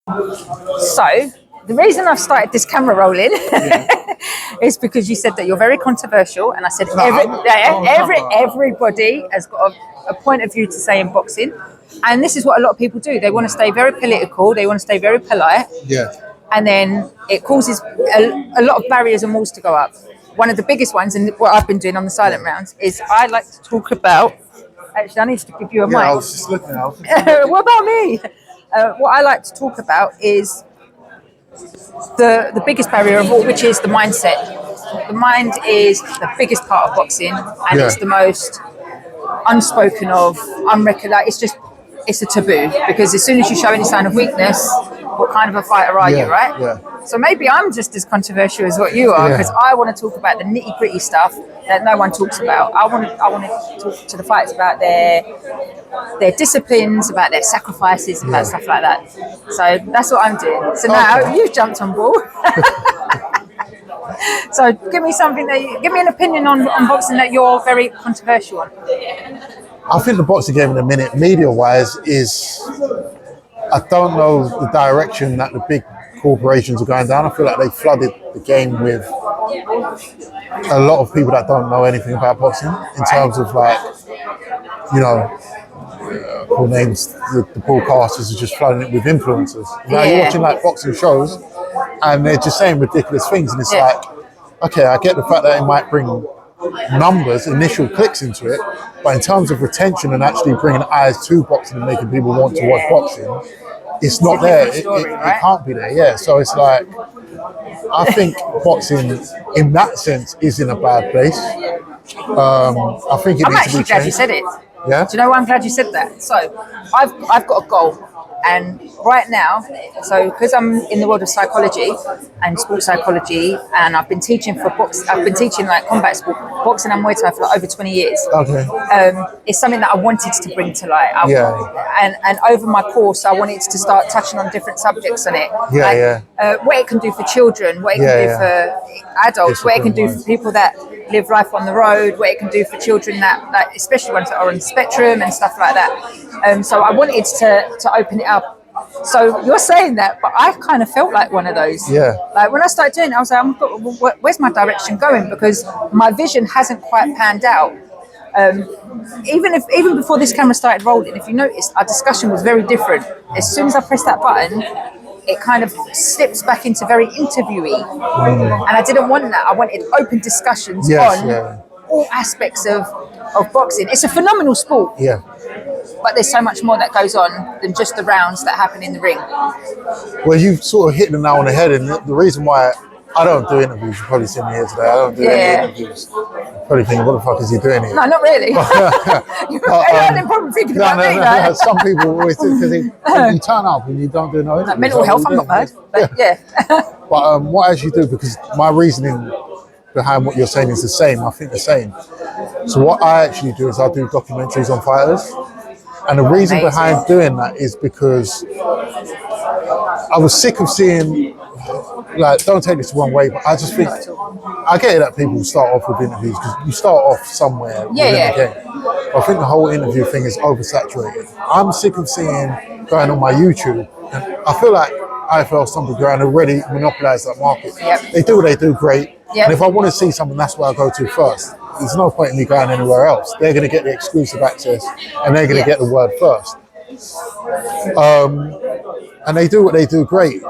So the reason I've started this camera rolling is because you said that you're very controversial, and I said everybody has got a point of view to say in boxing, and this is what a lot of people do. They want to stay very political, they want to stay very polite, and then it causes a lot of barriers and walls to go up. One of the biggest ones, and what I've been doing on the silent rounds, is I like to talk about. Actually, I need to give you a mic. I was just looking out. What about me? What I like to talk about is the biggest barrier of all, which is the mindset. The mind is the biggest part of boxing, and it's the most unspoken of, unrecognized. It's a taboo, because as soon as you show any sign of weakness, what kind of a fighter are you, right? Yeah. So maybe I'm just as controversial as what you are, because I want to talk about the nitty gritty stuff that no one talks about. I want to talk to the fighters about their disciplines, about their sacrifices, about stuff like that. So that's what I'm doing. So now you've jumped on board. So give me an opinion on boxing that you're very controversial on. I think the boxing game in a minute, media-wise, is, I don't know the direction that the big corporations are going down. I feel like they flooded the game with a lot of people that don't know anything about boxing, in terms of, like, you know, cool names, the broadcasters are just flooding it with influencers. Now you're watching like boxing shows and they're just saying ridiculous things, and it's like, okay, I get the fact that it might bring numbers, initial clicks into it, but in terms of retention and actually bringing eyes to boxing and making people want to watch boxing, it's not there. It can't be there. So it's like, I think boxing in that sense is in a bad place. I think it needs to be changed. I'm actually glad you said it. Yeah. Do you know why I'm glad you said that? So I've got a goal, and right now, so because I'm in the world of psychology and sports psychology, and I've been teaching like combat sport, boxing and Muay Thai for like over 20 years. Okay. It's something that I wanted to bring to light. And over my course, I wanted to start touching on different subjects on it. What it can do for children, what it can do for adults, what it can do for people that live life on the road, what it can do for children that especially ones that are on the spectrum and stuff like that. So I wanted to open it up. So you're saying that, but I kind of felt like one of those. Like when I started doing it, I was like, where's my direction going? Because my vision hasn't quite panned out. Even before this camera started rolling, if you noticed, our discussion was very different. As soon as I pressed that button, it kind of slips back into very interviewee. And I didn't want that. I wanted open discussions on all aspects of boxing. It's a phenomenal sport. But there's so much more that goes on than just the rounds that happen in the ring. Well, you've sort of hit the nail on the head, and the reason why I don't do interviews, you probably see me here today, I don't do any interviews. You're probably thinking, what the fuck is he doing here? No, not really. You're probably thinking about me. No. Some people always think, because you turn up and you don't do no interviews. Mental health, I'm not bad, but But what I actually do, because my reasoning behind what you're saying is the same, I think the same. So what I actually do is I do documentaries on fighters. And the reason behind doing that is because I was sick of seeing, like, don't take this the wrong way, but I just think, I get it that people start off with interviews because you start off somewhere within the game. But I think the whole interview thing is oversaturated. I'm sick of seeing going on my YouTube, and I feel like IFL Stumble Ground already monopolised that market. They do what they do great. And if I want to see something, that's where I go to first. There's no point in me going anywhere else. They're going to get the exclusive access, and they're going to get the word first. And they do what they do great.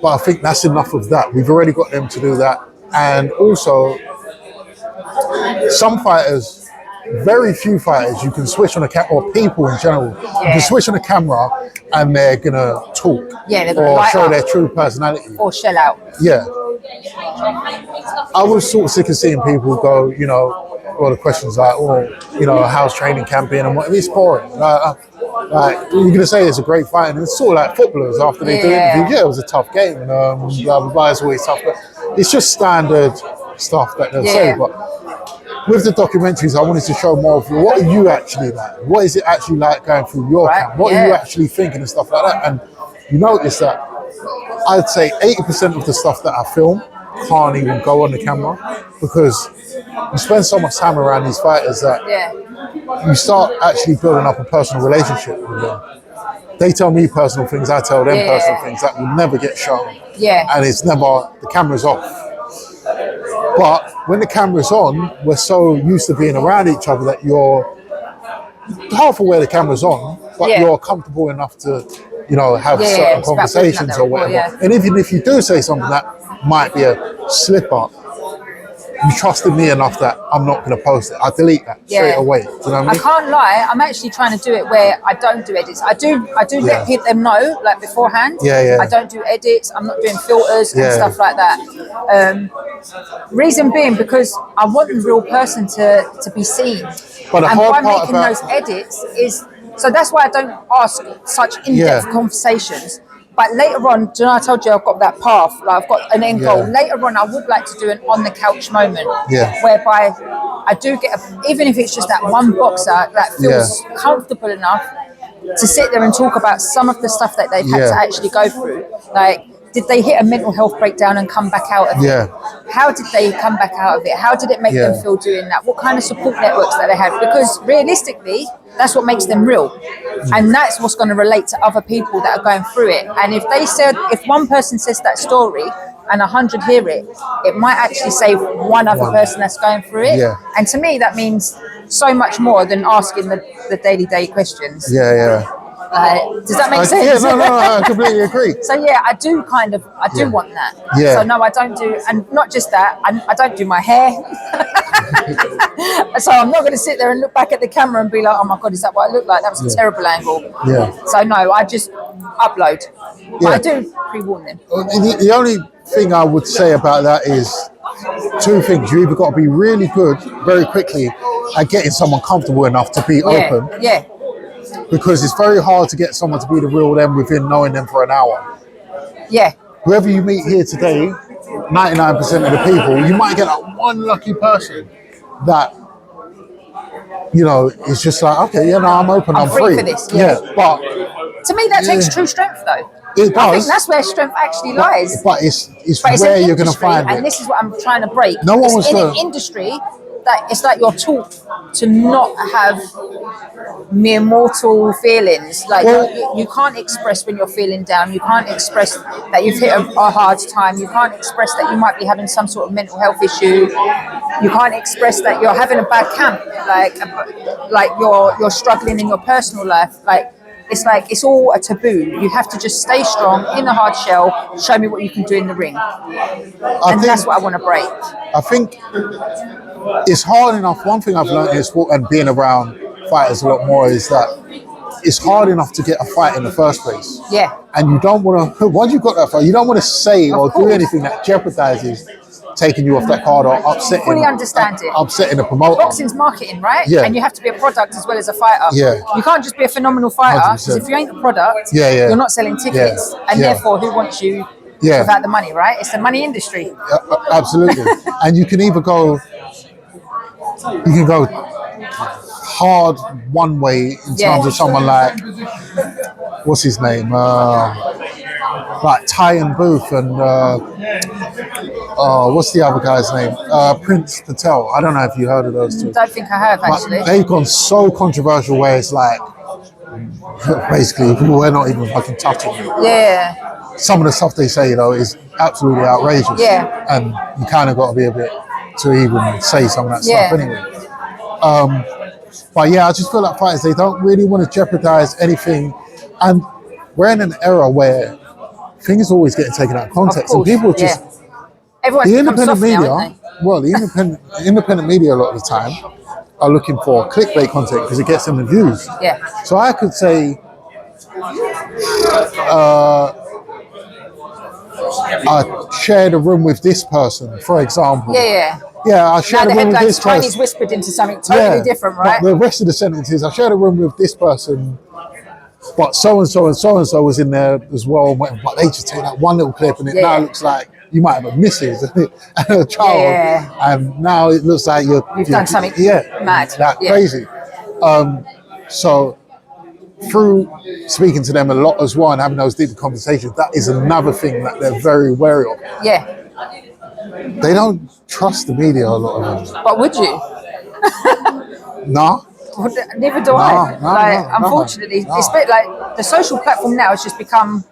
But I think that's enough of that. We've already got them to do that. And also, some fighters, very few fighters, you can switch on a camera, or people in general, you can switch on a camera and they're going to talk or show their true personality. Or shell out. I was sort of sick of seeing people go, you know, all the questions like, how's training camp been and what, it's boring. Like you're going to say it's a great fight, and it's sort of like footballers after they do interviews. It was a tough game, and blah, blah, blah, it's always tough. But it's just standard stuff that they'll say. But with the documentaries, I wanted to show more of what are you actually like? What is it actually like going through your camp? What are you actually thinking and stuff like that? And you notice that I'd say 80% of the stuff that I film can't even go on the camera, because you spend so much time around these fighters that you start actually building up a personal relationship with them. they tell me personal things, I tell them personal things that will never get shown. Yeah. And it's never, the camera's off. But when the camera's on, we're so used to being around each other that you're half aware the camera's on, but you're comfortable enough to, you know, have certain conversations or whatever. And even if you do say something that might be a slip up, you trusted me enough that I'm not going to post it. I delete that straight away. Do you know what I mean? I can't lie. I'm actually trying to do it where I don't do edits. I do let people them know like beforehand. I don't do edits. I'm not doing filters and stuff like that. Reason being because I want the real person to be seen. But the and hard by part making about those edits is so that's why I don't ask such in-depth conversations. But later on, do you know, I told you I've got that path, like I've got an end goal. Later on, I would like to do an on-the-couch moment, whereby I do get, even if it's just that one boxer that feels comfortable enough to sit there and talk about some of the stuff that they've had to actually go through. Like, did they hit a mental health breakdown and come back out of it? How did they come back out of it? How did it make them feel doing that? What kind of support networks that they had? Because realistically, that's what makes them real. And that's what's going to relate to other people that are going through it. And if one person says that story and 100 hear it, it might actually save one other person that's going through it. And to me, that means so much more than asking the daily questions. Does that make sense? No, I completely agree. So I do want that. So no, I don't do, and not just that, I don't do my hair. So I'm not going to sit there and look back at the camera and be like, oh my God, is that what I look like? That was a terrible angle. So no, I just upload. But I do pre-warn them. The only thing I would say about that is two things. You either got to be really good very quickly at getting someone comfortable enough to be open. Because it's very hard to get someone to be the real them within knowing them for an hour. Whoever you meet here today, 99% of the people, you might get that one lucky person that, you know, it's just like, okay, I'm open, I'm free for this. But to me, that takes true strength, though. It does. I think that's where strength actually lies. But it's where you're going to find it. And this is what I'm trying to break. No one was in an industry that it's like you're taught to not have mere mortal feelings. Like you can't express when you're feeling down. You can't express that you've hit a hard time. You can't express that you might be having some sort of mental health issue. You can't express that you're having a bad camp. Like you're struggling in your personal life. It's all a taboo. You have to just stay strong in the hard shell. Show me what you can do in the ring, that's what I want to break. I think it's hard enough. One thing I've learned in sport and being around fighters a lot more is that it's hard enough to get a fight in the first place. And you don't want to. Once you've got that fight, you don't want to say or do anything that jeopardizes taking you off that card or upsetting. Fully understand it. Upsetting the promoter. Boxing's marketing, right? And you have to be a product as well as a fighter. You can't just be a phenomenal fighter because if you ain't the product, you're not selling tickets, and therefore, who wants you without the money, right? It's the money industry. Absolutely. And you can either go. You can go hard one way in terms of someone like, what's his name? Like Tyan Booth and what's the other guy's name? Prince Patel. I don't know if you heard of those two. Don't think I have actually. But they've gone so controversial where it's like, basically, we're not even fucking touching it. Some of the stuff they say, is absolutely outrageous. And you kind of got to be a bit to even say some of that stuff anyway. But I just feel like fighters, they don't really want to jeopardize anything. And we're in an era where things are always getting taken out of context. And people just... Everyone's the independent media, now, the independent media a lot of the time are looking for clickbait content because it gets them the views. So I could say... I shared a room with this person, for example. I shared a room with this person. Chinese whispered into something totally different, right? But the rest of the sentences, I shared a room with this person, but so-and-so and so-and-so was in there as well. But they just take that one little clip and it now looks like you might have a missus and a child. And now it looks like you've done something mad. Crazy. So through speaking to them a lot as well and having those deeper conversations, that is another thing that they're very wary of. They don't trust the media, a lot of them. But would you? No. Well, neither do I. Unfortunately, it's a bit like the social platform now has just become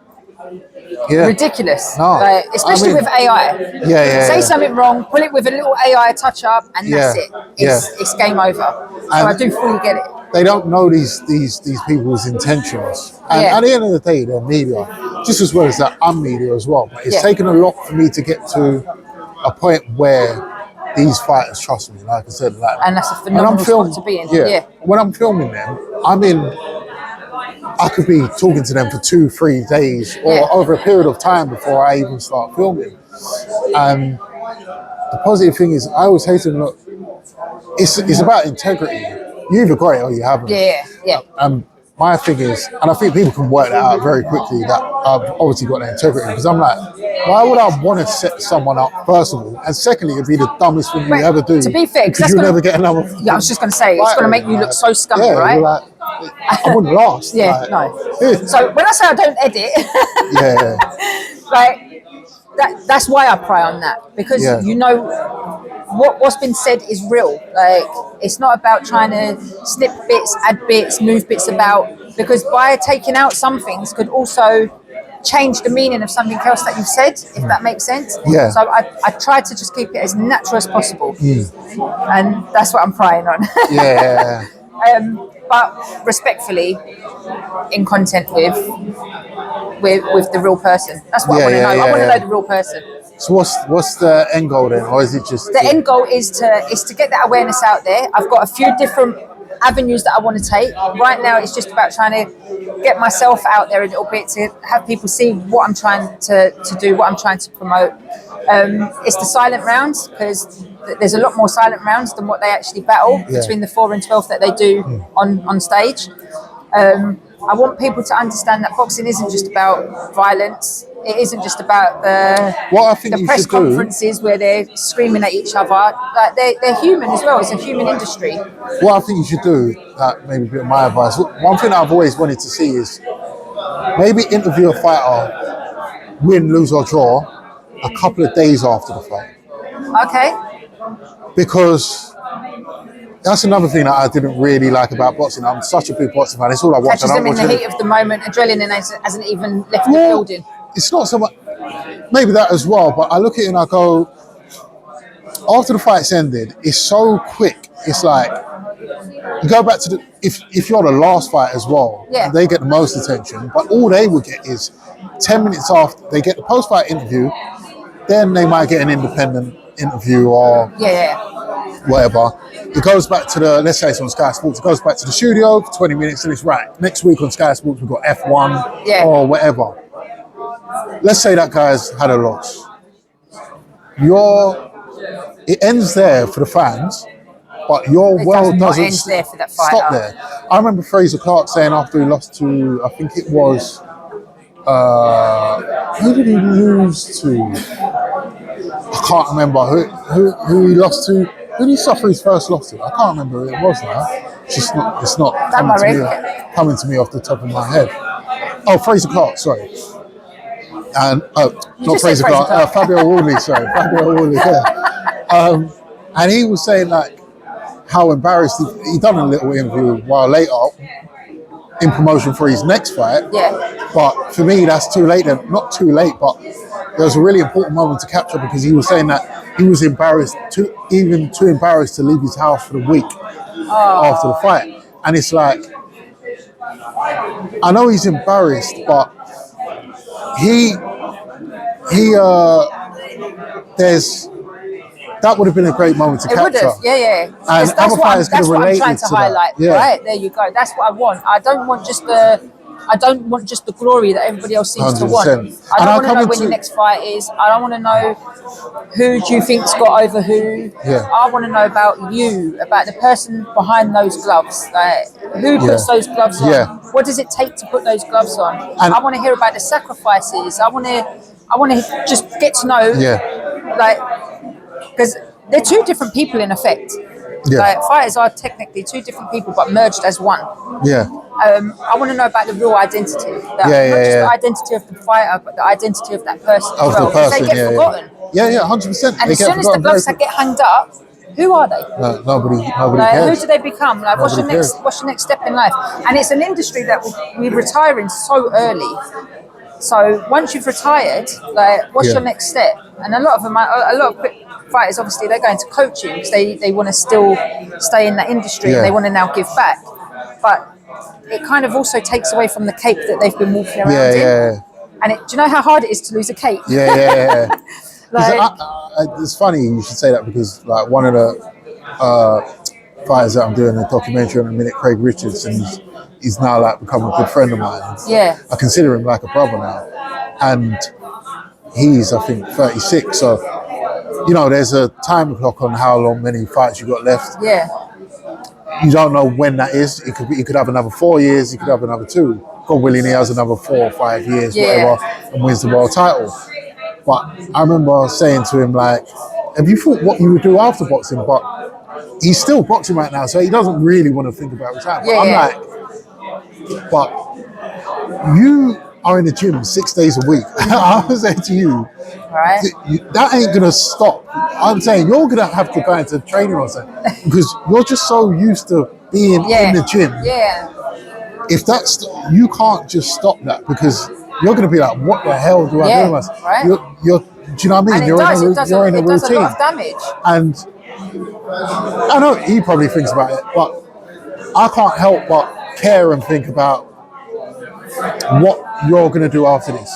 ridiculous. Especially with AI. Say something wrong, pull it with a little AI touch up, and that's it. It's game over. So I do fully get it. They don't know these people's intentions, and at the end of the day, they're media, just as well as that I'm media as well. But it's taken a lot for me to get to a point where these fighters trust me. Like I said, and that's a phenomenal spot to be in. When I'm filming them, I could be talking to them for 2-3 days or over a period of time before I even start filming. The positive thing is, I always say to them, look, it's about integrity. You either got it or you haven't. My thing is, and I think people can work that out very quickly, that I've obviously got that integrity, because I'm like, why would I want to set someone up, first of all? And secondly, it'd be the dumbest thing you ever do. To be fair, because you'll never get another. Yeah, I was just going to say, it's going to make you look so scummy, right? Like, I wouldn't last. No. So when I say I don't edit, that's why I pry on that, because you know what's been said is real. Like, it's not about trying to snip bits, add bits, move bits about, because by taking out some things could also change the meaning of something else that you've said, if that makes sense. So I try to just keep it as natural as possible, and that's what I'm prying on. But respectfully, in content with the real person. That's what I want to know. I want to know the real person. So what's the end goal then, or is it just the end goal is to get that awareness out there? I've got a few different avenues that I want to take. Right now, it's just about trying to get myself out there a little bit, to have people see what I'm trying to do, what I'm trying to promote. It's the silent rounds, because there's a lot more silent rounds than what they actually battle between the 4 and 12 that they do on stage. I want people to understand that boxing isn't just about violence. It isn't just about the press conferences where they're screaming at each other. Like, they're human as well. It's a human industry. What I think you should do, maybe a bit of my advice, one thing I've always wanted to see is maybe interview a fighter, win, lose or draw, a couple of days after the fight. Okay. Because that's another thing that I didn't really like about boxing. I'm such a big boxing fan. It's all I watch. Catches them in the heat of the moment. Adrenaline hasn't even left the building. It's not so much, maybe that as well, but I look at it and I go, after the fight's ended, it's so quick. It's like, you go back to if you're the last fight as well, they get the most attention, but all they would get is 10 minutes after they get the post-fight interview, then they might get an independent interview or whatever. It goes back to let's say it's on Sky Sports, it goes back to the studio for 20 minutes and it's right. Next week on Sky Sports, we've got F1 or whatever. Let's say that guy's had a loss. It ends there for the fans, but your world doesn't stop there. I remember Fraser Clark saying after he lost to, I think it was, who did he lose to? I can't remember who he lost to. Who did he suffer his first loss to? I can't remember who it was now. It's not coming to me off the top of my head. Oh, Fraser Clark, sorry. And not Fraser Clark, Fabio Wardley, sorry. Fabio Wardley, and he was saying like how embarrassed he done a little interview a while later in promotion for his next fight. But for me, that's too late. Not too late, but there was a really important moment to capture, because he was saying that he was embarrassed, too embarrassed to leave his house for the week after the fight. And it's like, I know he's embarrassed, but that would have been a great moment to capture. It would have, And other fighters could have related trying to highlight. Right, there you go. That's what I want. I don't want just the glory that everybody else seems 100%. To want. I don't want to know when your next fight is. I don't want to know who do you think's got over who. I want to know about you, about the person behind those gloves. Like, who puts those gloves on? What does it take to put those gloves on? And I want to hear about the sacrifices. I want to just get to know, like, because they're two different people in effect. Like, fighters are technically two different people, but merged as one. I want to know about the real identity. Not just the identity of the fighter, but the identity of that person as well. Because they get forgotten. 100%. And as soon as the gloves get hanged up, Who are they? Nobody Like, cares. who do they become? Like, what's your Nobody next step in life? And it's an industry that we retire in so early. So once you've retired, like, what's your next step? And a lot of fighters, obviously, they're going to coaching because they want to still stay in that industry and they want to now give back. But it kind of also takes away from the cape that they've been walking around in. And do you know how hard it is to lose a cape? Like, it's funny you should say that, because like one of the fighters that I'm doing a documentary on in a minute, Craig Richards, and he's now like become a good friend of mine. I consider him like a brother now, and he's, I think, 36. So you know, there's a time clock on how many fights you got left. You don't know when that is. He could have another 4 years. He could have another 2. God willing, he has another 4 or 5 years, whatever, and wins the world title. But I remember saying to him, like, have you thought what you would do after boxing? But he's still boxing right now, so he doesn't really want to think about retirement. Like, but you are in the gym 6 days a week. I was saying to you, that ain't going to stop. I'm saying you're going to have to go into training or something, because you're just so used to being in the gym. If that's, you can't just stop that, because you're going to be like, what the hell do I do? Do you know what I mean? And you're in a routine. Does a lot of damage. And I know he probably thinks about it, but I can't help but care and think about what you're going to do after this.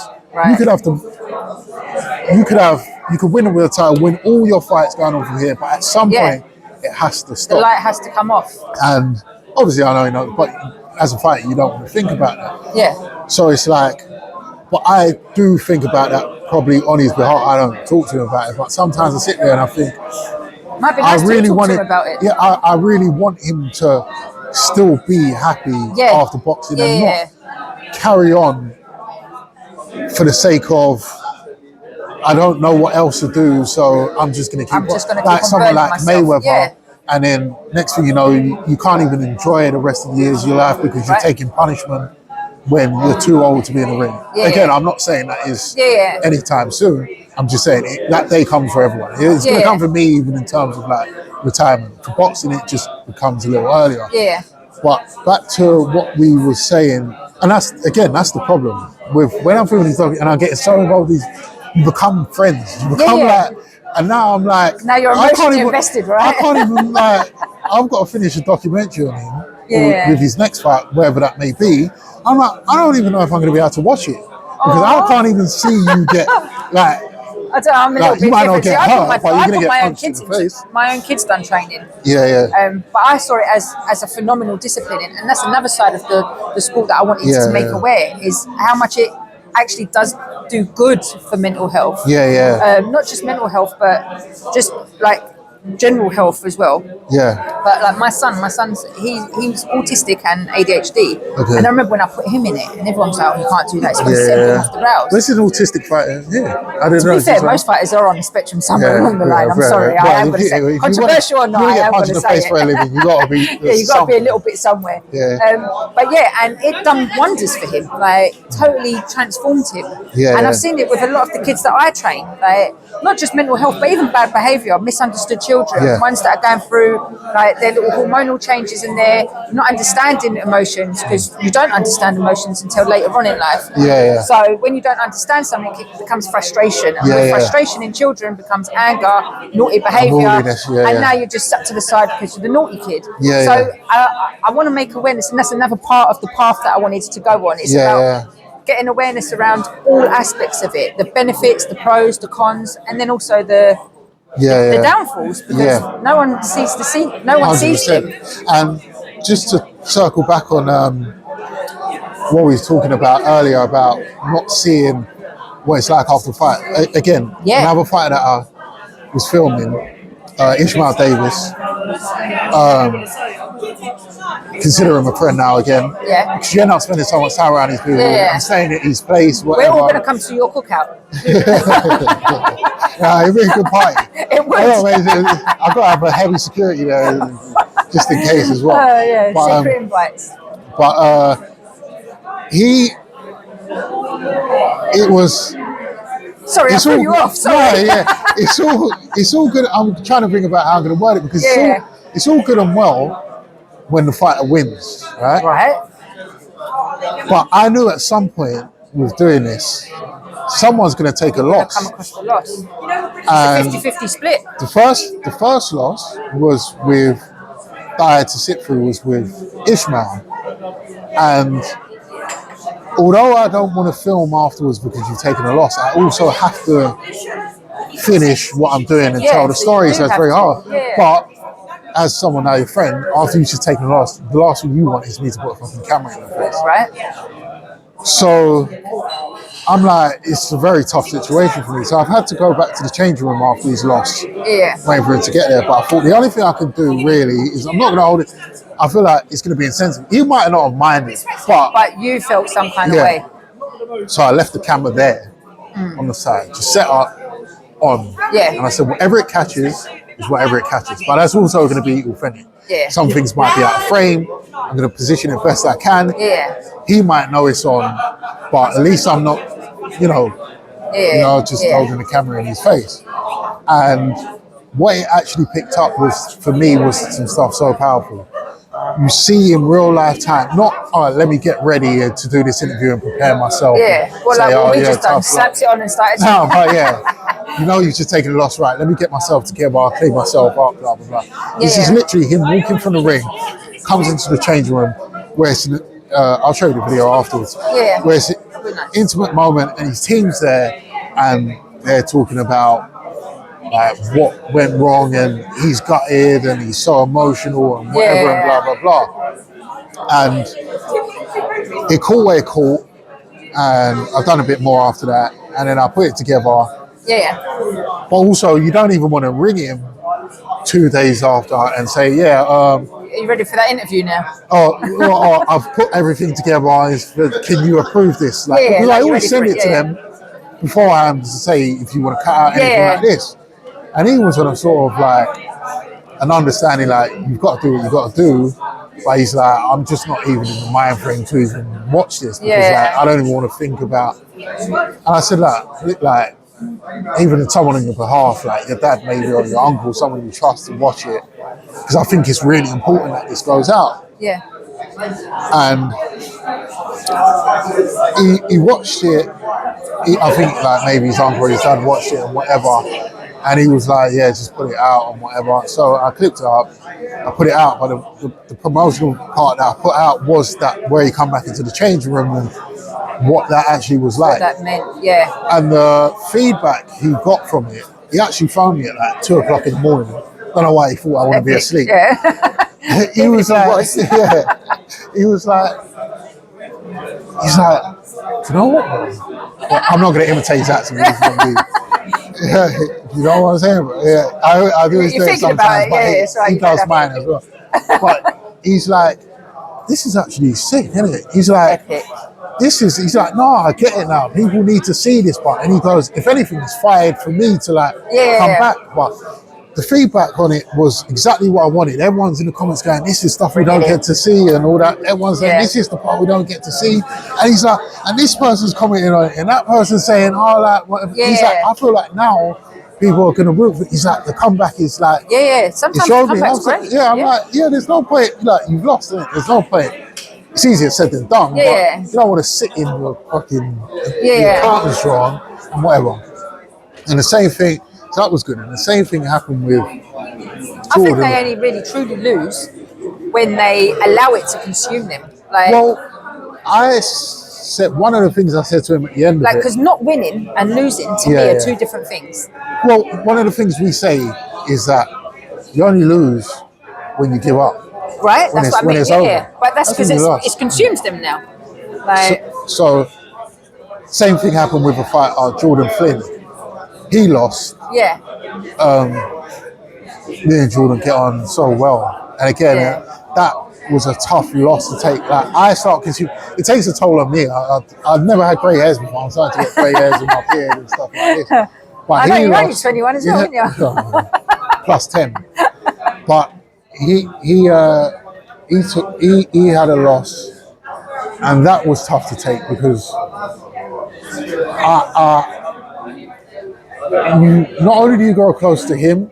You could win a world title, win all your fights going on from here, but at some point it has to stop. The light has to come off. And obviously I know you know, but as a fighter you don't want to think about that. So it's like, but I do think about that probably on his behalf. I don't talk to him about it, but sometimes I sit there and I think, might be nice I really to talk want to him about it. I really want him to still be happy after boxing and not carry on for the sake of, I don't know what else to do, so I'm just going to keep like someone like Mayweather. And then next thing you know, you can't even enjoy the rest of the years of your life because you're taking punishment when you're too old to be in the ring. Again, I'm not saying that is anytime soon. I'm just saying that day comes for everyone. It's going to come for me, even in terms of like retirement. For boxing, it just becomes a little earlier. But back to what we were saying, and that's the problem with when I'm filming these documentaries and I get so involved with these, you become friends. You become like, and now I'm like, now you're emotionally invested, right? I can't even like, I've got to finish a documentary on him with his next fight, wherever that may be. I'm like, I don't even know if I'm going to be able to watch it because I can't even see you get like. I don't know, I'm a little bit you might not get hurt, but you're going to get my own punched in kids the face. My own kids done training. But I saw it as a phenomenal discipline, and that's another side of the sport that I wanted to make aware, is how much it actually does do good for mental health. Not just mental health, but just like general health as well. But like my son's he's autistic and ADHD. And I remember when I put him in it, and everyone was like, "Oh, you can't do that. It's going to send him off the rails." This is an autistic fighter. I didn't know. To be fair, most fighters are on the spectrum somewhere along the line. I'm sorry, I am going to say controversial or not. I am going to say it. For a living, you got to be. You got to be a little bit somewhere. But and it done wonders for him. Like totally transformed him. And I've seen it with a lot of the kids that I train. Like not just mental health, but even bad behaviour, misunderstood children, ones that are going through like their little hormonal changes and they're not understanding emotions, because you don't understand emotions until later on in life. So when you don't understand something, it becomes frustration, and with frustration in children becomes anger, naughty behaviour, and now you're just set to the side because you're the naughty kid. So I want to make awareness, and that's another part of the path that I wanted to go on. It's about getting awareness around all aspects of it, the benefits, the pros, the cons, and then also the downfalls, because no one sees them. And just to circle back on what we were talking about earlier about not seeing what it's like after the fight. Again, another fighter that I was filming, Ishmael Davis. Consider him a friend now again. Because you end up spending so much time around his people. I'm staying at his place, whatever. We're all going to come to your cookout. It'd be a good party. It would. I've got to have a heavy security there, just in case as well. Secret invites. But it was Sorry, I threw you off. Sorry. Yeah. It's all good. I'm trying to think about how I'm going to word it because it's all good and well when the fighter wins, right? Right. But I knew at some point with doing this, someone's going to take a loss. Come across the loss. It's a 50-50 split. The first loss was with that I had to sit through was with Ishmael, and although I don't want to film afterwards because you've taken a loss, I also have to finish what I'm doing and tell the story, so it's very hard. Yeah. But as someone now your friend, after you've just taken a loss, the last thing you want is me to put a fucking camera in your face. Right. So I'm like, it's a very tough situation for me. So I've had to go back to the changing room after he's lost, waiting for him to get there. But I thought the only thing I can do really is I'm not going to hold it. I feel like it's going to be insensitive. He might not have minded, but you felt some kind of way. So I left the camera there on the side, just set up on. Yeah. And I said, whatever it catches is whatever it catches. But that's also going to be authentic. Yeah. Some things might be out of frame. I'm going to position it best I can. Yeah. He might know it's on, but at least I'm not, just holding the camera in his face. And what it actually picked up was, for me, was some stuff so powerful. You see in real life time, not, all right, let me get ready to do this interview and prepare myself. Yeah, well, like what we just done, slapped it on and started. No, but you've just taken a loss, right? Let me get myself together, I'll clean myself up, blah, blah, blah. This is literally him walking from the ring, comes into the changing room, where it's, I'll show you the video afterwards, where it's an intimate moment and his team's there and they're talking about what went wrong and he's gutted and he's so emotional and whatever and blah, blah, blah. And it caught where it caught, and I've done a bit more after that, and then I put it together. Yeah. But also, you don't even want to ring him 2 days after and say, are you ready for that interview now? I've put everything together. Can you approve this? Because I always send it to them beforehand to say if you want to cut out anything like this. And he was on a sort of like an understanding, like, you've got to do what you've got to do. But he's like, I'm just not even in the mind frame to even watch this because I don't even want to think about. And I said, like even someone on your behalf, like your dad maybe or your uncle, someone you trust, to watch it, because I think it's really important that this goes out. Yeah. And he watched it. I think like maybe his uncle or his dad watched it and whatever. And he was like, just put it out and whatever. So I clipped it up, I put it out, but the promotional part that I put out was that where he come back into the changing room and what that actually was like. What that meant, And the feedback he got from it, he actually phoned me at like 2 o'clock in the morning. Don't know why he thought I wouldn't be asleep. Yeah. He was like, he's like, you know what? I'm not going to imitate his accent. You know what I'm saying? I do his thing sometimes, but he does mine as well. But he's like, this is actually sick, isn't it? He's like, he's like, no, I get it now. People need to see this part. And he goes, if anything, it's fired for me to come back. But the feedback on it was exactly what I wanted. Everyone's in the comments going, this is stuff we don't get to see and all that. Everyone's saying, this is the part we don't get to see. And he's like, and this person's commenting on it, and that person's saying, whatever. He's like, I feel like now people are going to root for it. He's like, the comeback is like, sometimes the comeback's great. I'm like, there's no point. Like, you've lost it. There's no point. It's easier said than done, but you don't want to sit in your fucking your curtains drawn and whatever. And the same thing, so that was good. And the same thing happened with Jordan. I think they only really truly lose when they allow it to consume them. Well, I said, one of the things I said to him at the end of it, because not winning and losing to me are two different things. Well, one of the things we say is that you only lose when you give up. Right, that's what I mean. But that's because it consumes them now. So, same thing happened with a fight, Jordan Flynn. He lost. Yeah. Me and Jordan get on so well, and again, that was a tough loss to take. Like, I start consuming. It takes a toll on me. I've never had grey hairs before. I'm starting to get grey hairs in my beard and stuff like this. But I know you're only 21 as well, aren't you? Plus 10. But he had a loss, and that was tough to take because not only do you grow close to him,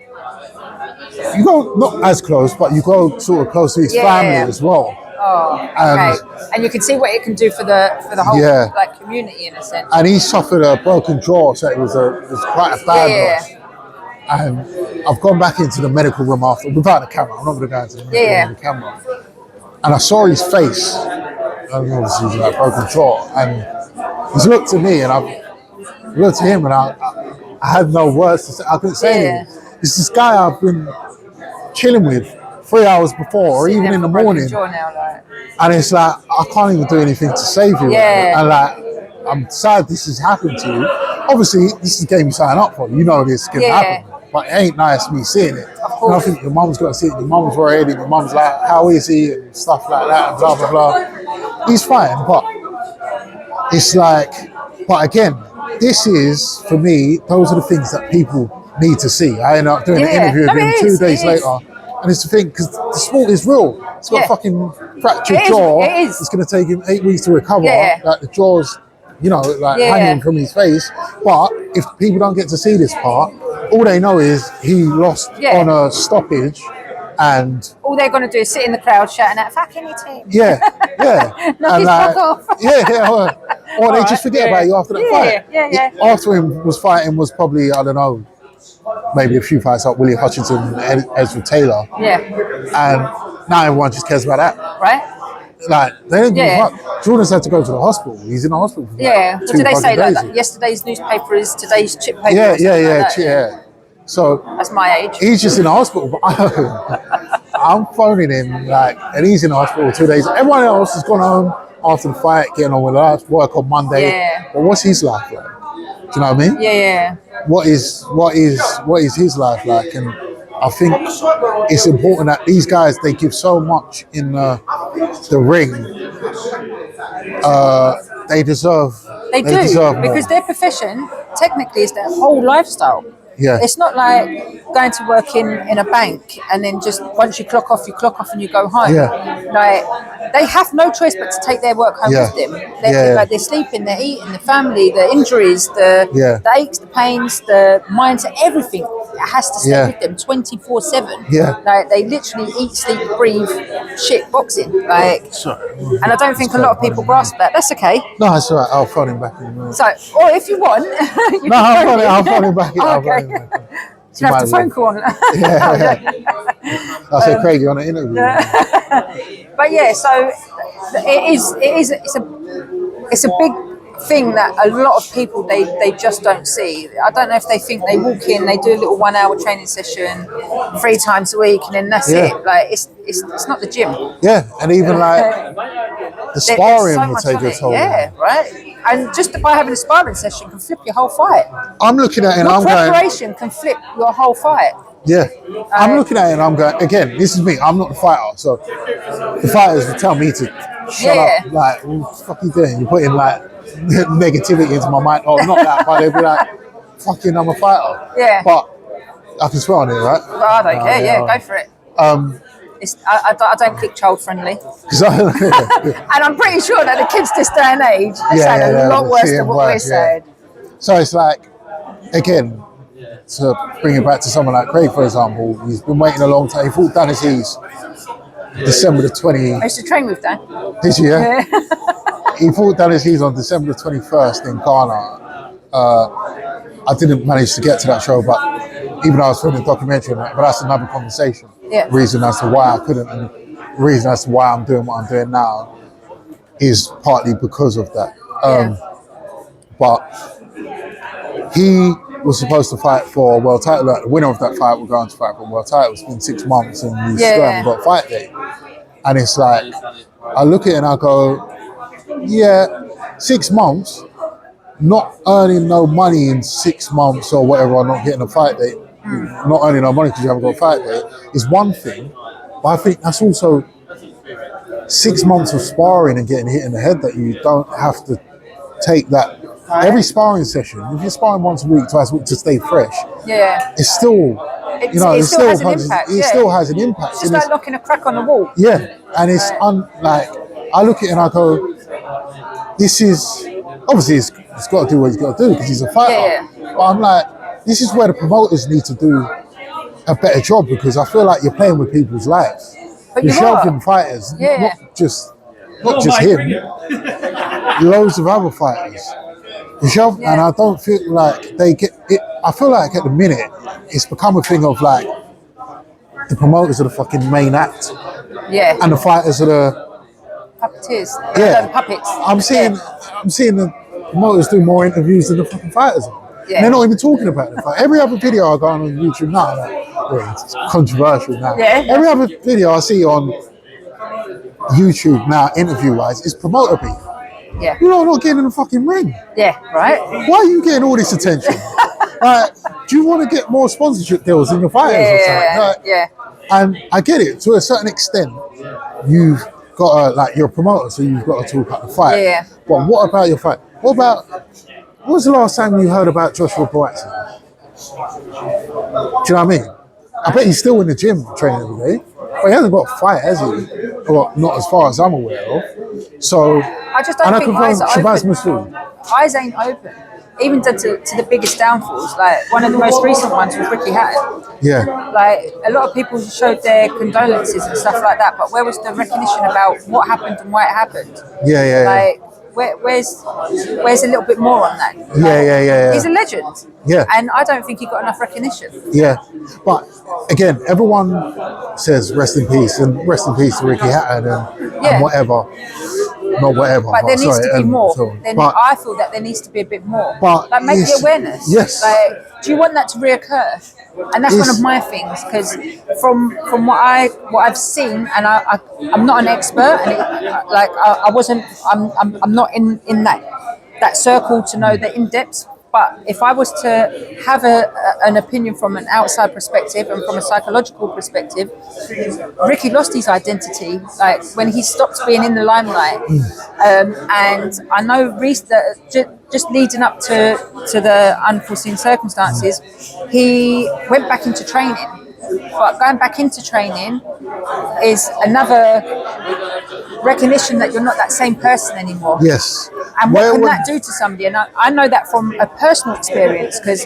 you go not as close, but you grow sort of close to his family as well. Oh, okay. And you can see what it can do for the whole like community in a sense. And he suffered a broken jaw, so it was quite a bad loss. And I've gone back into the medical room after, without the camera. I'm not going to go into the medical room with the camera. And I saw his face, and obviously he's like broken jaw, and he's looked at me, and I've looked at him, and I had no words to say. I couldn't say anything. It's this guy I've been chilling with 3 hours before, or even in the morning. And it's like, I can't even do anything to save you. And like, I'm sad this has happened to you. Obviously, this is a game you sign up for. You know this can happen. But it ain't nice me seeing it. And I think your mum's got to see it. Your mum's worried, and your mum's like, how is he? And stuff like that, and blah, blah, blah. He's fine, but it's like, but again, this is, for me, those are the things that people need to see. I ended up doing an interview with him 2 days later. And it's the thing, because the sport is real. It's got a fucking fractured jaw. It's going to take him 8 weeks to recover. Like the jaw's, you know, like hanging from his face. But if people don't get to see this part, all they know is he lost on a stoppage, and all they're going to do is sit in the crowd shouting out, "Fucking your team!" Knock his fuck off. Or they just forget about you after that fight. After him was fighting was probably, I don't know, maybe a few fights up, Willie Hutchinson and Ezra Taylor. And now everyone just cares about that. Right. Like, they didn't give a fuck. Jordan's had to go to the hospital. He's in the hospital for what did they say? Like, yesterday's newspaper is today's chip paper. So that's my age. He's just in the hospital. But I'm phoning him, like, and he's in the hospital 2 days. Everyone else has gone home after the fight, getting on with life, work on Monday. But what's his life like? Do you know what I mean? What is his life like? And I think it's important that these guys, they give so much in the ring. They deserve because their profession technically is their whole lifestyle. It's not like going to work in a bank and then just once you clock off and you go home. Like, they have no choice but to take their work home with them. Like, they're sleeping, they're eating, the family, the injuries, the aches, the pains, the mindset, everything has to stay with them 24/7. Like, they literally eat, sleep, breathe, shit boxing. Like, and I don't think a lot of people grasp that. That's okay. No, that's all right. I'll phone him back in. So, or if you want, I'll phone him back in. Okay. You have to phone call on. I said, Craig, you're on an interview. But so it's a big thing that a lot of people they just don't see. I don't know if they think they walk in, they do a little 1 hour training session 3 times a week, and then that's it. Like, it's not the gym. And even like the sparring will take a toll. Right. And just by having a sparring session can flip your whole fight. I'm looking at it and preparation can flip your whole fight. I'm looking at it and I'm going, again, this is me. I'm not the fighter. So the fighters will tell me to shut up. Like, what the fuck are you doing? You're putting like negativity into my mind. Oh, not that, but they'll be like, fucking, I'm a fighter. But I can swear on it, right? Well, I don't care. Go for it. I don't click child friendly. And I'm pretty sure that the kids this day and age are saying a lot worse than what we're saying. So it's like, again, to bring it back to someone like Craig, for example, he's been waiting a long time. He fought Dan Aziz December the 20th. I used to train with Dan. Did you? He fought Dan Aziz on December the 21st in Ghana. I didn't manage to get to that show, but even though I was filming a documentary on that, but that's another conversation. Reason as to why I couldn't, and the reason as to why I'm doing what I'm doing now is partly because of that. But he was supposed to fight for a world title. Like, the winner of that fight will go on to fight for a world title. It's been 6 months and we still haven't got a fight date. And it's like, I look at it and I go, 6 months, not earning no money in 6 months or whatever, or not getting a fight date, not earning no money because you haven't got a fight date, is one thing. But I think that's also 6 months of sparring and getting hit in the head that you don't have to take that. Every sparring session, if you're sparring once a week, twice a week to stay fresh, it's still, it still has an impact. It still has an impact. It's just like knocking a crack on the wall. And it's like, I look at it and I go, this is, obviously he's got to do what he's got to do because he's a fighter. But I'm like, this is where the promoters need to do a better job, because I feel like you're playing with people's lives. But You're you are. shelving fighters, Yeah. not just him, loads of other fighters. And I don't feel like they get it. I feel like at the minute it's become a thing of like the promoters are the fucking main act, and the fighters are the puppeteers. Yeah. The puppets. I'm seeing the promoters do more interviews than the fucking fighters. Yeah. And they're not even talking about the fight. Every other video I go on YouTube now, it's controversial now. Yeah. Every other video I see on YouTube now, interview-wise, is promoter beef. Yeah. You're not getting in the fucking ring. Yeah, right? Why are you getting all this attention? Do you want to get more sponsorship deals in your fighters or something? And I get it, to a certain extent, you've got to, you're a promoter, so you've got to talk about the fight. Yeah. But what about your fight? What was the last time you heard about Joshua Buatsi? Do you know what I mean? I bet he's still in the gym training every day. But he hasn't got a fight, has he? Or not as far as I'm aware of. So, I just don't think eyes are open. Eyes ain't open. Even to the biggest downfalls. Like, one of the most recent ones was Ricky Hatton. Yeah. Like, a lot of people showed their condolences and stuff like that, but where was the recognition about what happened and why it happened? Like, where's a little bit more on that? Yeah. He's a legend. Yeah. And I don't think he got enough recognition. Yeah. But again, everyone says rest in peace and rest in peace to Ricky Hatton and whatever. Not whatever. But there needs to be more. I feel that there needs to be a bit more. But like, make the awareness. Yes. Like, do you want that to reoccur? And that's one of my things, because from what I've seen, and I'm not an expert, and I'm not in that circle to know the in depth. But if I was to have an opinion from an outside perspective and from a psychological perspective, Ricky lost his identity, like when he stopped being in the limelight. And I know that just leading up to the unforeseen circumstances, he went back into training. But going back into training is another recognition that you're not that same person anymore. Yes. And what can that do to somebody? And I know that from a personal experience, because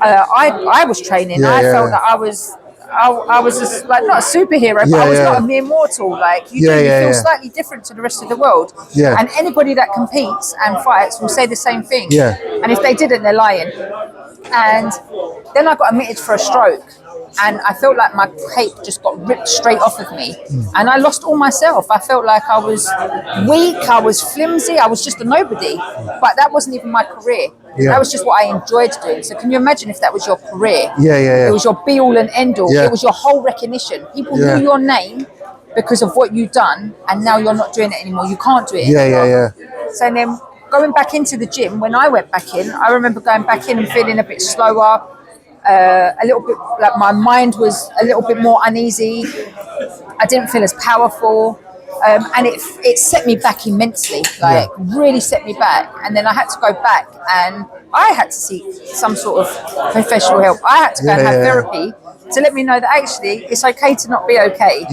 I was training. I felt that I was just, like, not a superhero, but I was not a mere mortal. Like, you feel slightly different to the rest of the world. Yeah. And anybody that competes and fights will say the same thing. Yeah. And if they didn't, they're lying. And then I got admitted for a stroke. And I felt like my cape just got ripped straight off of me. And I lost all myself. I felt like I was weak, I was flimsy, I was just a nobody. But that wasn't even my career. That was just what I enjoyed doing. So can you imagine if that was your career? It was your be-all and end-all. It was your whole recognition. People knew your name because of what you've done, and now you're not doing it anymore. You can't do it anymore. So then going back into the gym, when I went back in, I remember going back in and feeling a bit slower, a little bit like my mind was a little bit more uneasy. I didn't feel as powerful, and it set me back immensely, really set me back. And then I had to go back and I had to seek some sort of professional help. I had to go and have therapy to let me know that actually it's okay to not be okay.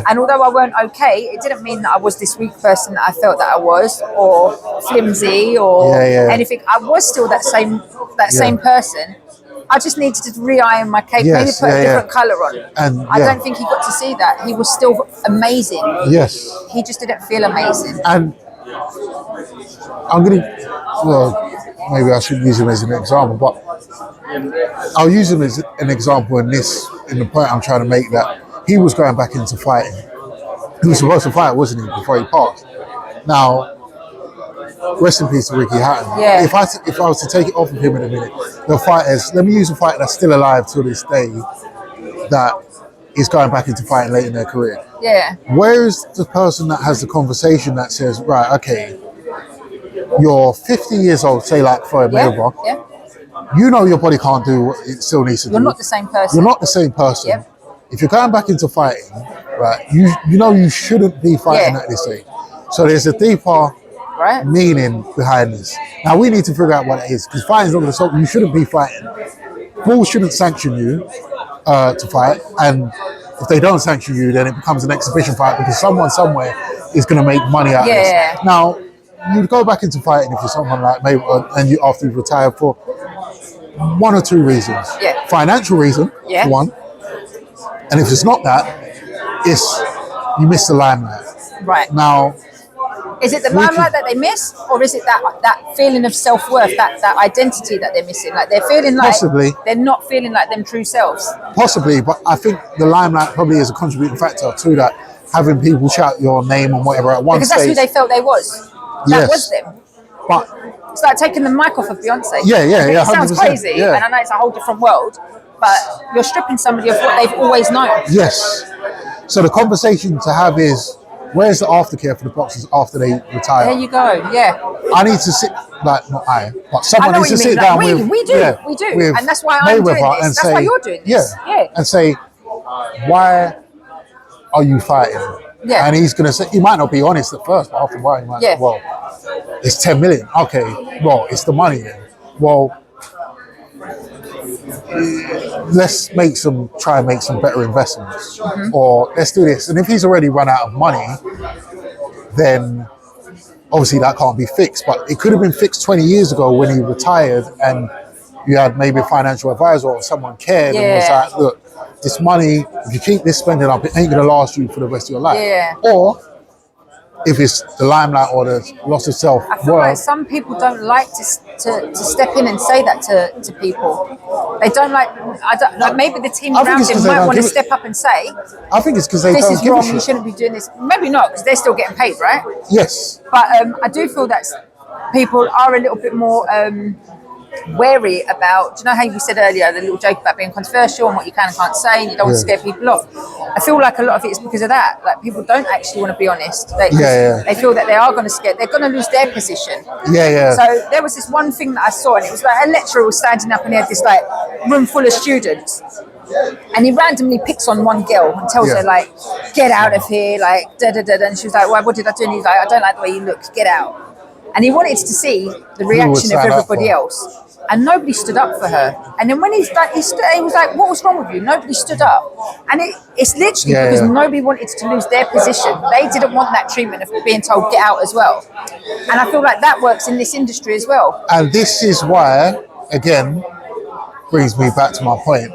And although I weren't okay, it didn't mean that I was this weak person that I felt that I was, or flimsy, or anything. I was still that same person. I just needed to re-iron my cape, maybe put a different colour on. And I don't think he got to see that. He was still amazing. Yes. He just didn't feel amazing. And I'm going to, maybe I shouldn't use him as an example, but I'll use him as an example in the point I'm trying to make, that he was going back into fighting. He was supposed to fight, wasn't he, before he passed? Now, rest in peace to Ricky Hatton. If I was to take it off of him in a minute, the fighters, let me use a fighter that's still alive to this day that is going back into fighting late in their career. Where is the person that has the conversation that says, right, okay, you're 50 years old, say like Floyd Mayweather, you know your body can't do what it still needs to do. You're not the same person. You're not the same person. If you're going back into fighting, right, you know you shouldn't be fighting at this age. So there's a deeper meaning behind this. Now we need to figure out what it is, because fighting's not going to stop. You shouldn't be fighting. Bulls shouldn't sanction you to fight, and if they don't sanction you, then it becomes an exhibition fight, because someone somewhere is going to make money out of this. Now, you'd go back into fighting if you're someone like Mayweather, and after you've retired for one or two reasons. Yeah. Financial reason, Yeah. one. And if it's not that, it's you miss the limelight. Right. Now, is it the limelight that they miss, or is it that feeling of self-worth, that identity that they're missing? Like they're feeling like possibly they're not feeling like them true selves. Possibly, but I think the limelight probably is a contributing factor to that. Having people shout your name and whatever at one Because stage. that's who they felt they was. That was them. But it's like taking the mic off of Beyonce. Yeah. It sounds 100%, crazy, yeah. and I know it's a whole different world, but you're stripping somebody of what they've always known. Yes. So the conversation to have is, where's the aftercare for the boxers after they retire? There you go. Yeah. I need to sit, like not I, but someone I know needs to what you sit mean. down Like, with we do, and that's why I'm doing Mayweather this. and That's say, why you're doing this. Yeah. And say, why are you fighting? Yeah. And he's gonna say, he might not be honest at first, but after a while he might say, well, it's 10 million. Okay, well, it's the money then. Well, let's try and make some better investments, or let's do this. And if he's already run out of money, then obviously that can't be fixed. But it could have been fixed 20 years ago when he retired, and you had maybe a financial advisor or someone cared and was like, look, this money, if you keep this spending up, it ain't gonna last you for the rest of your life. Yeah. Or if it's the limelight or the loss of self. I feel like some people don't like to step in and say that to people. They don't like. Maybe the team around him might want to step up and say, I think it's because they this don't is give wrong. a shit. You shouldn't be doing this. Maybe not, because they're still getting paid, right? Yes. But I do feel that people are a little bit more wary about, do you know how you said earlier, the little joke about being controversial and what you can and can't say, and you don't want to scare people off. I feel like a lot of it is because of that. Like, people don't actually want to be honest. They feel that they are going to scare, they're going to lose their position. So there was this one thing that I saw, and it was like a lecturer was standing up and he had this like room full of students, and he randomly picks on one girl and tells her like, get out of here, like and she was like, well, what did I do? And he's like, I don't like the way you look, get out. And he wanted to see the reaction of everybody else. And nobody stood up for her. And then when he was like, what was wrong with you? Nobody stood up. And it's literally because nobody wanted to lose their position. They didn't want that treatment of being told, get out as well. And I feel like that works in this industry as well. And this is why, again, brings me back to my point.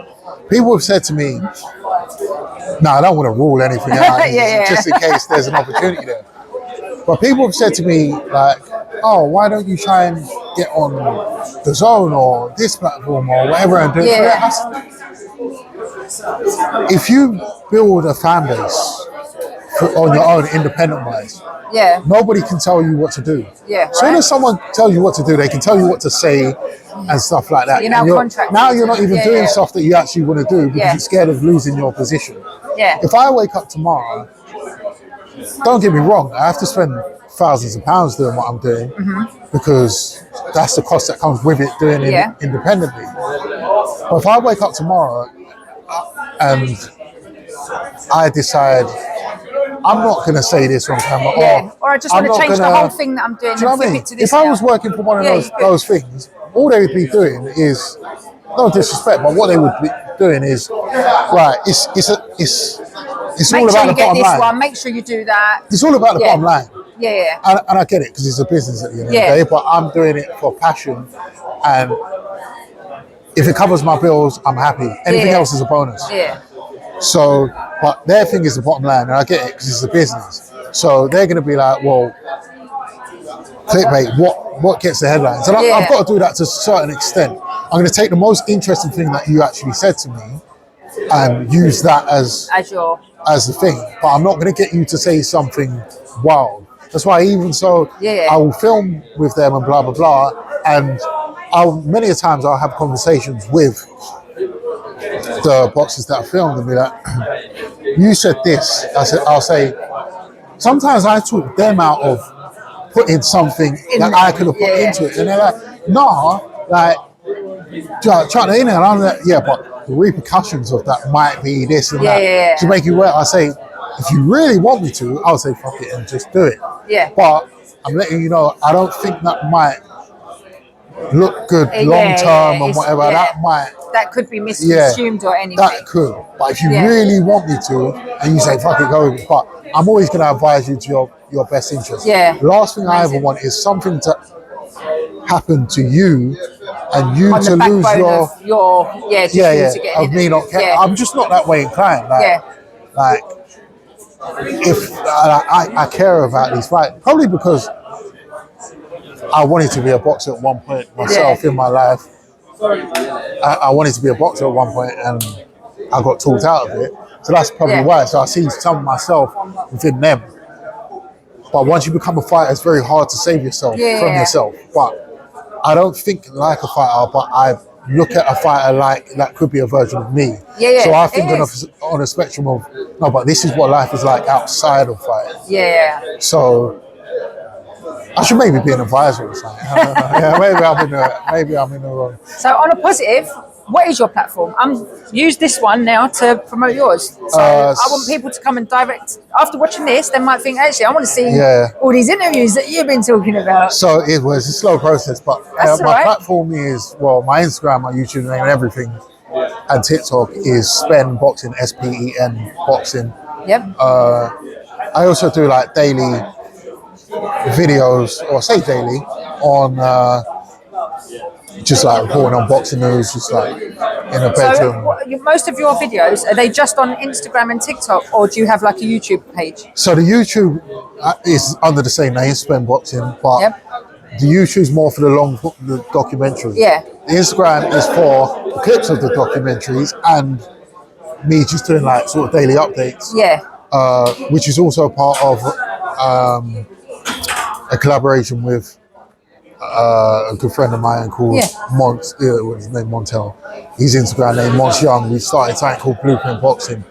People have said to me, no, I don't want to rule anything out, just in case there's an opportunity there. But people have said to me, like, oh, why don't you try and get on the Zone or this platform or whatever and do it? If you build a fan base on your own, independent-wise, nobody can tell you what to do. As soon as someone tells you what to do, they can tell you what to say and stuff like that. Now you're not even doing stuff that you actually want to do because you're scared of losing your position. If I wake up tomorrow, don't get me wrong, I have to spend thousands of pounds doing what I'm doing because that's the cost that comes with it doing it independently. But if I wake up tomorrow and I decide I'm not going to say this on camera, or I just want to change the whole thing that I'm doing. Do you know what I mean? If I was working for one of those things, all they would be doing is, no disrespect, but what they would be doing is, right, it's all about the bottom line. Make sure you do that. It's all about the bottom line. And I get it because it's a business at the end of the day, but I'm doing it for passion, and if it covers my bills, I'm happy. Anything else is a bonus. So, but their thing is the bottom line, and I get it because it's a business. So they're going to be like, well, clickbait, what gets the headlines? And I've got to do that to a certain extent. I'm going to take the most interesting thing that you actually said to me and use that as the thing. But I'm not going to get you to say something wild. That's why I will film with them and blah, blah, blah. And many a times I'll have conversations with the boxers that I filmed and be like, you said this. I'll say, sometimes I talk them out of putting something that I could have put into it. And they're like, nah, like, trying to in there. And I'm like, but the repercussions of that might be this and that. To make you aware, I say, if you really want me to, I'll say fuck it and just do it. But I'm letting you know, I don't think that might look good long term and whatever. That could be misconsumed or anything. That could. But if you really want me to, and you say fuck it, go with it. But I'm always going to advise you to your best interest. The last thing I ever want is something to happen to you and you On to the lose backbone of your just you to get of me not care. I'm just not that way inclined. Like if I care about these fights, probably because I wanted to be a boxer at one point myself in my life. I wanted to be a boxer at one point and I got talked out of it. So that's probably why. So I see some of myself within them. But once you become a fighter, it's very hard to save yourself from yourself. But I don't think like a fighter, but I look at a fighter like that could be a version of me. So I think on a spectrum of, no, but this is what life is like outside of fighting. So I should maybe be an advisor or something. Maybe I'm in the wrong. So on a positive, what is your platform? Use this one now to promote yours. So I want people to come and direct. After watching this, they might think, actually, I want to see all these interviews that you've been talking about. So it was a slow process, but my platform is, well, my Instagram, my YouTube, and everything, and TikTok is Spen Boxing, SPEN Boxing. I also do like daily videos, or say daily, on just like reporting on boxing news, just like in a bedroom. So most of your videos, are they just on Instagram and TikTok, or do you have like a YouTube page? So the YouTube is under the same name, Spen Boxing, but the YouTube is more for the documentaries. The Instagram is for the clips of the documentaries and me just doing like sort of daily updates. Which is also part of a collaboration with a good friend of mine called what's his name, Montel. His Instagram name Mons Young. We started something called Blueprint Boxing,